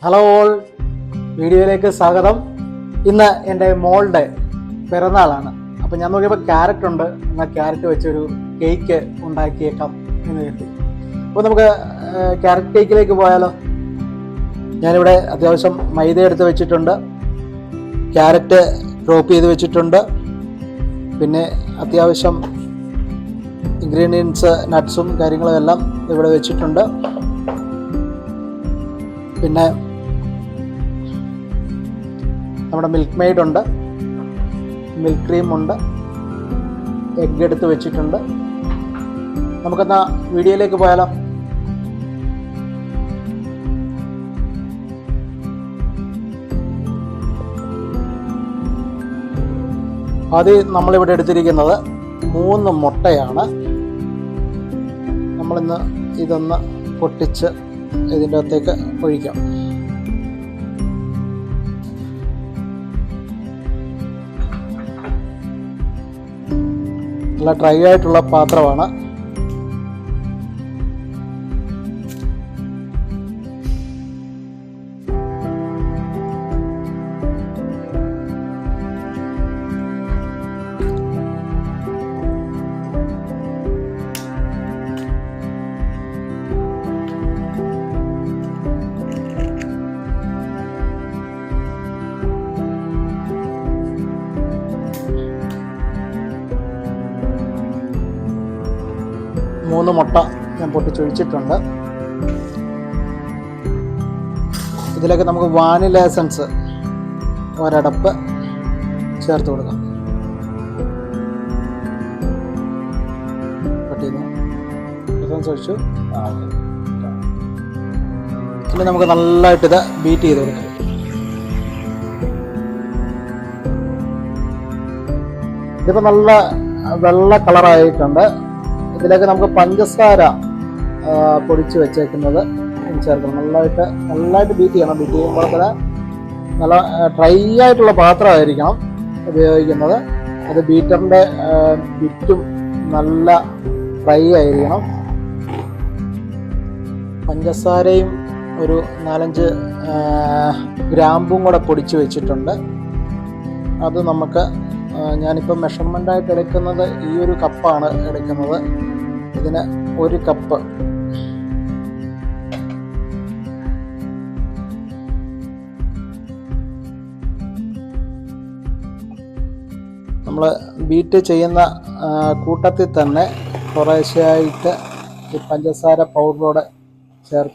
Hello all, വീഡിയോയിലേക്ക് സ്വാഗതം. ഇന്ന് എൻ്റെ മോളുടെ പിറന്നാളാണ്. അപ്പോൾ ഞാൻ നോക്കിയപ്പോൾ ക്യാരറ്റ് ഉണ്ട്. എന്നാൽ ക്യാരറ്റ് വെച്ചൊരു കേക്ക് ഉണ്ടാക്കിയേക്കാം എന്ന് കരുതി. അപ്പോൾ നമുക്ക് ക്യാരറ്റ് കേക്കിലേക്ക് പോയാലോ. ഞാനിവിടെ അത്യാവശ്യം മൈദ എടുത്ത് വെച്ചിട്ടുണ്ട്, ക്യാരറ്റ് ഡ്രോപ്പ് ചെയ്ത് വെച്ചിട്ടുണ്ട്, പിന്നെ അത്യാവശ്യം ഇൻഗ്രീഡിയൻസ് നട്ട്സും കാര്യങ്ങളും എല്ലാം ഇവിടെ വെച്ചിട്ടുണ്ട്. പിന്നെ നമ്മുടെ മിൽക്ക് മെയ്ഡ് ഉണ്ട്, മിൽക്ക് ക്രീം ഉണ്ട്, എഗ്ഗ് എടുത്ത് വെച്ചിട്ടുണ്ട്. നമുക്കെന്നാ വീഡിയോയിലേക്ക് പോയാലോ. ആദ്യം നമ്മളിവിടെ എടുത്തിരിക്കുന്നത് 3 മുട്ടയാണ്. നമ്മളിന്ന് ഇതൊന്ന് പൊട്ടിച്ച് ഇതിൻ്റെ അകത്തേക്ക് ഒഴിക്കാം. നല്ല ഡ്രൈ ആയിട്ടുള്ള പാത്രമാണ്. മൂന്ന് മുട്ട ഞാൻ പൊട്ടിച്ചൊഴിച്ചിട്ടുണ്ട്. ഇതിലേക്ക് നമുക്ക് വാനില എസൻസ് ഒരടപ്പ് ചേർത്ത് കൊടുക്കാം. എസൻസ് ഒഴിച്ചു. ഇനി നമുക്ക് നല്ലതായിട്ട് ഇത് ബീറ്റ് ചെയ്ത് കൊടുക്കാം. ഇതിപ്പോൾ നല്ല വെള്ള കളറായിട്ടുണ്ട്. ഇതിലേക്ക് നമുക്ക് പഞ്ചസാര പൊടിച്ച് വെച്ചേക്കുന്നത് ചേർക്കണം. നല്ലതായിട്ട് ബീറ്റ് ചെയ്യണം. ബീറ്റ് ചെയ്യുമ്പോൾ തന്നെ നല്ല ഡ്രൈ ആയിട്ടുള്ള പാത്രമായിരിക്കണം ഉപയോഗിക്കുന്നത്. അത് ബീറ്ററിൻ്റെ ബിറ്റും നല്ല ഡ്രൈ ആയിരിക്കണം. പഞ്ചസാരയും ഒരു 4-5 ഗ്രാമ്പും കൂടെ പൊടിച്ച് വെച്ചിട്ടുണ്ട്. അത് നമുക്ക് ഞാനിപ്പോൾ മെഷർമെൻ്റായിട്ട് എടുക്കുന്നത് ഈ ഒരു കപ്പാണ് എടുക്കുന്നത്. ഇതിന് 1 കപ്പ്. നമ്മൾ ബീറ്റ് ചെയ്യുന്ന കൂട്ടത്തിൽ തന്നെ കുറേശ്ശെയായിട്ട് ഈ പഞ്ചസാര പൗഡറോടെ ചേർത്ത്